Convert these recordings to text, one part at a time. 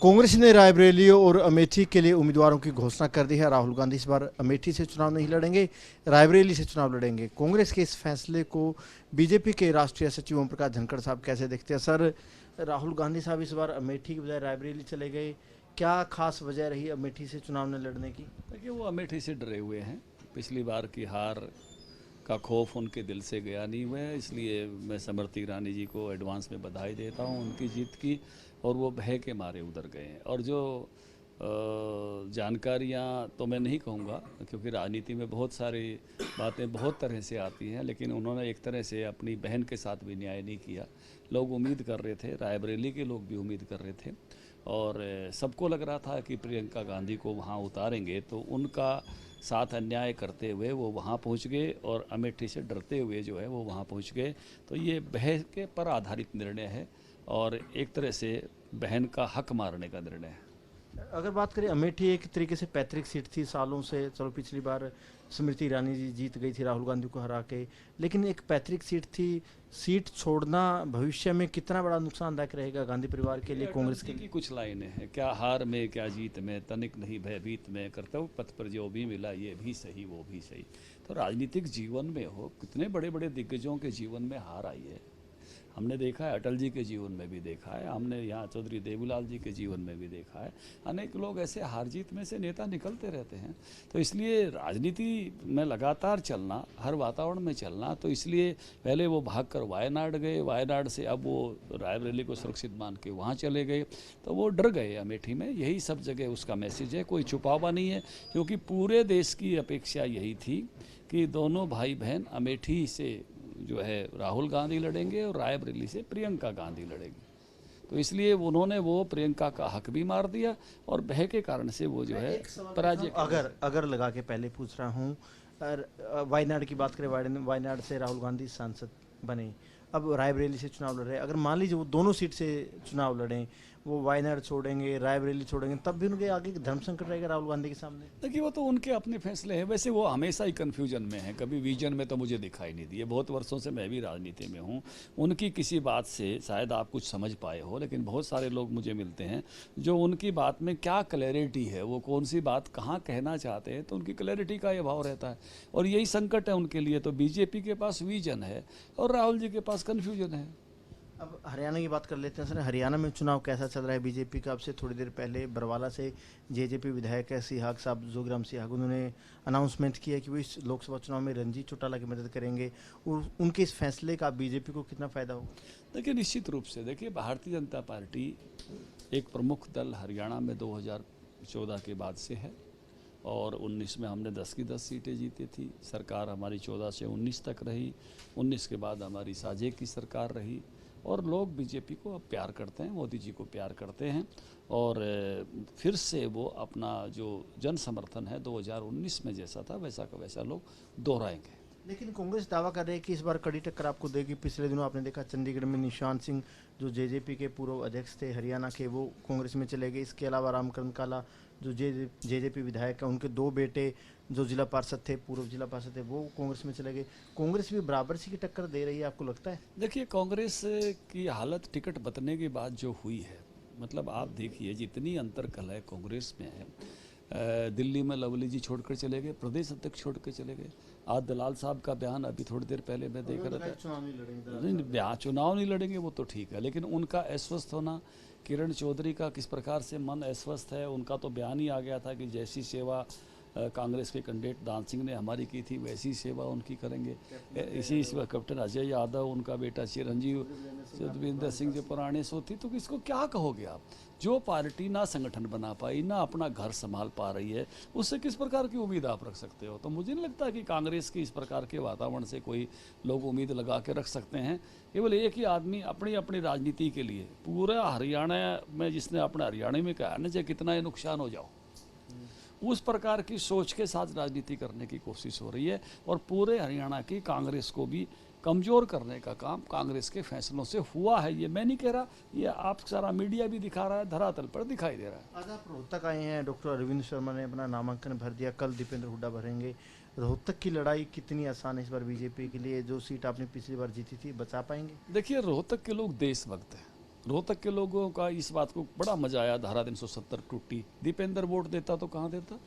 कांग्रेस ने रायबरेली और अमेठी के लिए उम्मीदवारों की घोषणा कर दी है। राहुल गांधी इस बार अमेठी से चुनाव नहीं लड़ेंगे, रायबरेली से चुनाव लड़ेंगे। कांग्रेस के इस फैसले को बीजेपी के राष्ट्रीय सचिव ओम प्रकाश धनखड़ साहब कैसे देखते हैं? सर, राहुल गांधी साहब इस बार अमेठी की बजाय रायबरेली चले गए, क्या खास वजह रही अमेठी से चुनाव न लड़ने की? देखिए, वो अमेठी से डरे हुए हैं। पिछली बार की हार का खौफ उनके दिल से गया नहीं हुआ है, इसलिए मैं स्मृति ईरानी जी को एडवांस में बधाई देता हूँ उनकी जीत की। और वो भय के मारे उधर गए हैं। और जो जानकारियाँ तो मैं नहीं कहूँगा, क्योंकि राजनीति में बहुत सारी बातें बहुत तरह से आती हैं, लेकिन उन्होंने एक तरह से अपनी बहन के साथ भी न्याय नहीं किया। लोग उम्मीद कर रहे थे, रायबरेली के लोग भी उम्मीद कर रहे थे, और सबको लग रहा था कि प्रियंका गांधी को वहाँ उतारेंगे तो उनका साथ अन्याय करते हुए वो वहाँ पहुँच गए, और अमेठी से डरते हुए जो है वो वहाँ पहुँच गए। तो ये बहस के पर आधारित निर्णय है, और एक तरह से बहन का हक मारने का निर्णय है। अगर बात करें, अमेठी एक तरीके से पैतृक सीट थी सालों से। चलो, पिछली बार स्मृति ईरानी जी जीत गई थी राहुल गांधी को हरा के, लेकिन एक पैतृक सीट थी। सीट छोड़ना भविष्य में कितना बड़ा नुकसानदायक रहेगा गांधी परिवार के लिए, कांग्रेस के लिए? कुछ लाइनें हैं, क्या हार में क्या जीत में, तनिक नहीं भयभीत में, कर्तव्य पथ पर जो भी मिला ये भी सही वो भी सही। तो राजनीतिक जीवन में हो, कितने बड़े बड़े दिग्गजों के जीवन में हार आई है। हमने देखा है, अटल जी के जीवन में भी देखा है, हमने यहाँ चौधरी देवीलाल जी के जीवन में भी देखा है। अनेक लोग ऐसे हार जीत में से नेता निकलते रहते हैं। तो इसलिए राजनीति में लगातार चलना, हर वातावरण में चलना, तो इसलिए पहले वो भागकर वायनाड गए, वायनाड से अब वो रायबरेली को सुरक्षित मान के वहाँ चले गए। तो वो डर गए अमेठी में। यही सब जगह उसका मैसेज है, कोई छुपावा नहीं है, क्योंकि पूरे देश की अपेक्षा यही थी कि दोनों भाई बहन अमेठी से जो है राहुल गांधी लड़ेंगे और रायबरेली से प्रियंका गांधी लड़ेंगी। तो इसलिए उन्होंने वो प्रियंका का हक भी मार दिया, और भय के कारण से वो जो है पराजय। अगर लगा के पहले पूछ रहा हूँ, वायनाड की बात करें, वायनाड से राहुल गांधी सांसद बने, अब रायबरेली से चुनाव लड़ रहे हैं। अगर मान लीजिए वो दोनों सीट से चुनाव लड़ें, वो वायनाड छोड़ेंगे, रायबरेली छोड़ेंगे, तब भी उनके आगे धर्म संकट रहेगा राहुल गांधी के सामने। देखिए, वो तो उनके अपने फैसले हैं। वैसे वो हमेशा ही कन्फ्यूजन में है, कभी विजन में तो मुझे दिखाई नहीं दिए। बहुत वर्षों से मैं भी राजनीति में हूँ। उनकी किसी बात से शायद आप कुछ समझ पाए हो, लेकिन बहुत सारे लोग मुझे मिलते हैं जो उनकी बात में क्या क्लैरिटी है, वो कौन सी बात कहाँ कहना चाहते हैं, तो उनकी क्लैरिटी का अभाव रहता है। और यही संकट है उनके लिए। तो बीजेपी के पास विजन है और राहुल जी के पास कन्फ्यूजन है। अब हरियाणा की बात कर लेते हैं सर। हरियाणा में चुनाव कैसा चल रहा है बीजेपी का? अब से थोड़ी देर पहले बरवाला से जेजेपी विधायक है सिहाग साहब, जोगराम सिहाग, उन्होंने अनाउंसमेंट किया कि वो इस लोकसभा चुनाव में रणजीत चौटाला की मदद करेंगे। और उनके इस फैसले का बीजेपी को कितना फायदा होगा? देखिए, निश्चित रूप से देखिए, भारतीय जनता पार्टी एक प्रमुख दल हरियाणा में 2014 के बाद से है, और 19 में हमने 10 की 10 सीटें जीती थी। सरकार हमारी 14 से 19 तक रही। 19 के बाद हमारी साझे की सरकार रही, और लोग बीजेपी को अब प्यार करते हैं, मोदी जी को प्यार करते हैं। और फिर से वो अपना जो जन समर्थन है 2019 में जैसा था वैसा का वैसा लोग दोहराएंगे। लेकिन कांग्रेस दावा कर रही है कि इस बार कड़ी टक्कर आपको देगी। पिछले दिनों आपने देखा चंडीगढ़ में निशान सिंह, जो जेजेपी के पूर्व अध्यक्ष थे हरियाणा के, वो कांग्रेस में चले गए। इसके अलावा रामकरण काला, जो जेजेपी विधायक है, उनके दो बेटे जो जिला पार्षद थे, पूर्व जिला पार्षद थे, वो कांग्रेस में चले गए। कांग्रेस भी बराबर सी की टक्कर दे रही है, आपको लगता है? देखिए, कांग्रेस की हालत टिकट बंटने के बाद जो हुई है, मतलब आप देखिए जितनी अंतर्कलह है कांग्रेस में है। दिल्ली में लवली जी छोड़कर चले गए, प्रदेश अध्यक्ष छोड़ कर चले गए। आज दलाल साहब का बयान अभी थोड़ी देर पहले मैं देख रहा था। चुनाव नहीं लड़ेंगे वो तो ठीक है, लेकिन उनका अस्वस्थ होना, किरण चौधरी का किस प्रकार से मन अस्वस्थ है, उनका तो बयान ही आ गया था कि जैसी सेवा कांग्रेस के कैंडिडेट दान सिंह ने हमारी की थी वैसी सेवा उनकी करेंगे। इसी कैप्टन अजय यादव, उनका बेटा चिरंजीव सुखविंदर सिंह जो पुराने सो थी। तो इसको क्या कहोगे आप? जो पार्टी ना संगठन बना पाई, ना अपना घर संभाल पा रही है, उससे किस प्रकार की उम्मीद आप रख सकते हो? तो मुझे नहीं लगता कि कांग्रेस की इस प्रकार के वातावरण से कोई लोग उम्मीद लगा के रख सकते हैं। केवल एक ही आदमी अपनी अपनी राजनीति के लिए, पूरा हरियाणा में जिसने अपना हरियाणा में कहा ना, चाहे कितना ही नुकसान हो जाओ, उस प्रकार की सोच के साथ राजनीति करने की कोशिश हो रही है। और पूरे हरियाणा की कांग्रेस को भी कमज़ोर करने का काम कांग्रेस के फैसलों से हुआ है। ये मैं नहीं कह रहा, ये आप सारा मीडिया भी दिखा रहा है, धरातल पर दिखाई दे रहा है। आज आप रोहतक आए हैं, डॉक्टर अरविंद शर्मा ने अपना नामांकन भर दिया, कल दीपेंद्र हुड्डा भरेंगे। रोहतक की लड़ाई कितनी आसान है इस बार बीजेपी के लिए? जो सीट आपने पिछली बार जीती थी, बचा पाएंगे? देखिए, रोहतक के लोग देशभक्त हैं, रोहतक के लोगों का इस बात को बड़ा मजा आया, धारा 370 टूटी। दीपेंद्र वोट देता तो कहाँ देता,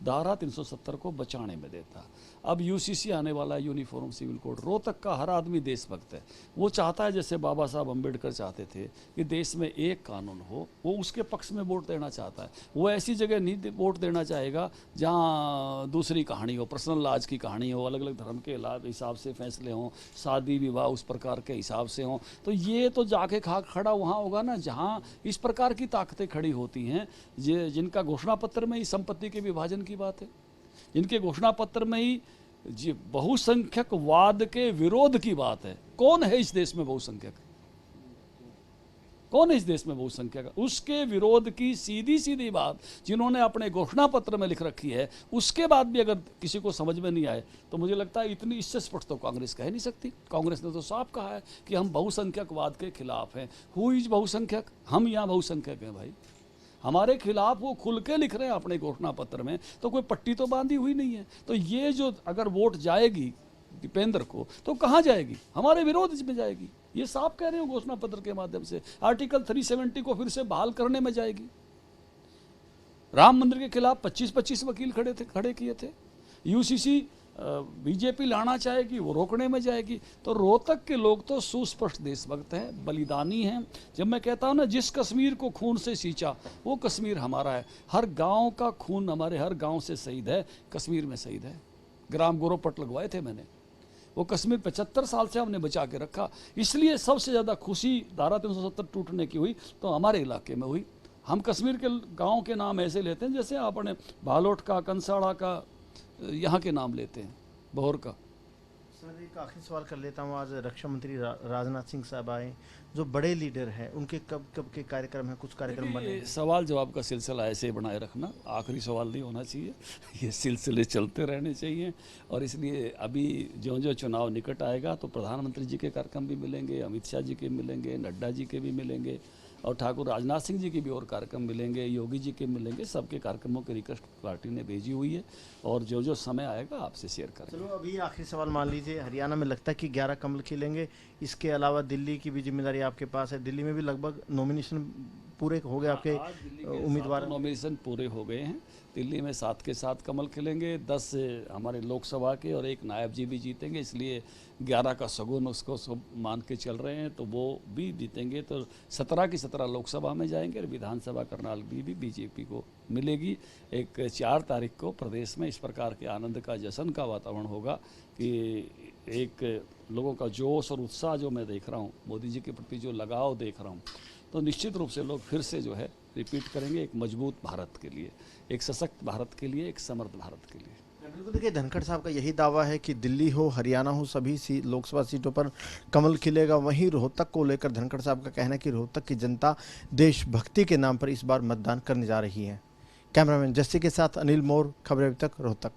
धारा 370 को बचाने में देता। अब यूसीसी आने वाला है, यूनिफॉर्म सिविल कोड। रोहतक का हर आदमी देशभक्त है, वो चाहता है जैसे बाबा साहब अम्बेडकर चाहते थे कि देश में एक कानून हो, वो उसके पक्ष में वोट देना चाहता है। वो ऐसी जगह नहीं वोट देना चाहेगा जहाँ दूसरी कहानी हो, पर्सनल लॉज की कहानी हो, अलग अलग धर्म के हिसाब से फैसले हों, शादी विवाह उस प्रकार के हिसाब से हों। तो ये तो जाके खड़ा वहाँ होगा ना जहाँ इस प्रकार की ताकतें खड़ी होती हैं, जिनका घोषणा पत्र में ही संपत्ति के विभाजन की बात है, जिनके घोषणा पत्र में ही बहुसंख्यकवाद के विरोध की बात है। कौन है इस देश में बहुसंख्यक, कौन है इस देश में बहुसंख्यक? उसके विरोध की सीधी सीधी बात जिन्होंने अपने घोषणा पत्र में लिख रखी है, उसके बाद भी अगर किसी को समझ में नहीं आए तो मुझे लगता है इतनी इससे स्पष्ट तो कांग्रेस कह नहीं सकती। कांग्रेस ने तो साफ कहा है कि हम बहुसंख्यकवाद के खिलाफ हैं। हु इज बहुसंख्यक? हम यहाँ बहुसंख्यक हैं भाई, हमारे खिलाफ वो खुल के लिख रहे हैं अपने घोषणा पत्र में, तो कोई पट्टी तो बांधी हुई नहीं है। तो ये जो अगर वोट जाएगी दीपेंद्र को तो कहाँ जाएगी? हमारे विरोध में जाएगी, ये साफ कह रहे हो घोषणा पत्र के माध्यम से। आर्टिकल 370 को फिर से बहाल करने में जाएगी। राम मंदिर के खिलाफ 25-25 वकील खड़े किए थे। यूसीसी बीजेपी लाना चाहेगी, वो रोकने में जाएगी। तो रोहतक के लोग तो सुस्पष्ट देशभक्त हैं, बलिदानी हैं। जब मैं कहता हूँ ना, जिस कश्मीर को खून से सींचा वो कश्मीर हमारा है। हर गांव का खून हमारे हर गांव से शहीद है, कश्मीर में शहीद है। ग्राम गोरोपट लगवाए थे मैंने, वो कश्मीर 75 साल से हमने बचा के रखा। इसलिए सबसे ज़्यादा खुशी धारा 370 टूटने की हुई तो हमारे इलाके में हुई। हम कश्मीर के गाँव के नाम ऐसे लेते हैं जैसे आपने बालोट का, कंसाड़ा का, यहाँ के नाम लेते हैं, भौर का। सर एक आखिरी सवाल कर लेता हूँ। आज रक्षा मंत्री राजनाथ सिंह साहब आए, जो बड़े लीडर हैं, उनके कब कब के कार्यक्रम हैं? कुछ कार्यक्रम बने हैं? सवाल जवाब का सिलसिला ऐसे ही बनाए रखना, आखिरी सवाल नहीं होना चाहिए, ये सिलसिले चलते रहने चाहिए। और इसलिए अभी जो जो चुनाव निकट आएगा तो प्रधानमंत्री जी के कार्यक्रम भी मिलेंगे, अमित शाह जी के मिलेंगे, नड्डा जी के भी मिलेंगे, और ठाकुर राजनाथ सिंह जी के भी और कार्यक्रम मिलेंगे, योगी जी के मिलेंगे। सबके कार्यक्रमों की रिक्वेस्ट पार्टी ने भेजी हुई है और जो जो समय आएगा आपसे शेयर करेंगे। चलो अभी आखिरी सवाल मान लीजिए, हरियाणा में लगता है कि 11 कमल खिलेंगे, इसके अलावा दिल्ली की भी जिम्मेदारी आपके पास है। दिल्ली में भी लगभग नॉमिनेशन पूरे हो गए आपके उम्मीदवार? नॉमिनेशन पूरे हो गए हैं। दिल्ली में 7 के 7 कमल खिलेंगे, 10 हमारे लोकसभा के और 1 नायब जी भी जीतेंगे, इसलिए 11 का सगुन उसको सब मान के चल रहे हैं। तो वो भी जीतेंगे तो 17 की 17 लोकसभा में जाएंगे और विधानसभा करनाल भी बीजेपी को मिलेगी। एक 4 तारीख को प्रदेश में इस प्रकार के आनंद का, जश्न का वातावरण होगा कि एक लोगों का जोश और उत्साह जो मैं देख रहा हूँ, मोदी जी के प्रति जो लगाव देख रहा हूँ, तो निश्चित रूप से लोग फिर से जो है रिपीट करेंगे एक मजबूत भारत के लिए, एक सशक्त भारत के लिए, एक समर्थ भारत के लिए। बिल्कुल। देखिए, धनखड़ साहब का यही दावा है कि दिल्ली हो, हरियाणा हो, सभी लोकसभा सीटों पर कमल खिलेगा। वहीं रोहतक को लेकर धनखड़ साहब का कहना है कि रोहतक की जनता देशभक्ति के नाम पर इस बार मतदान करने जा रही है। कैमरामैन जस्सी के साथ अनिल मोर, खबरें अभी तक, रोहतक।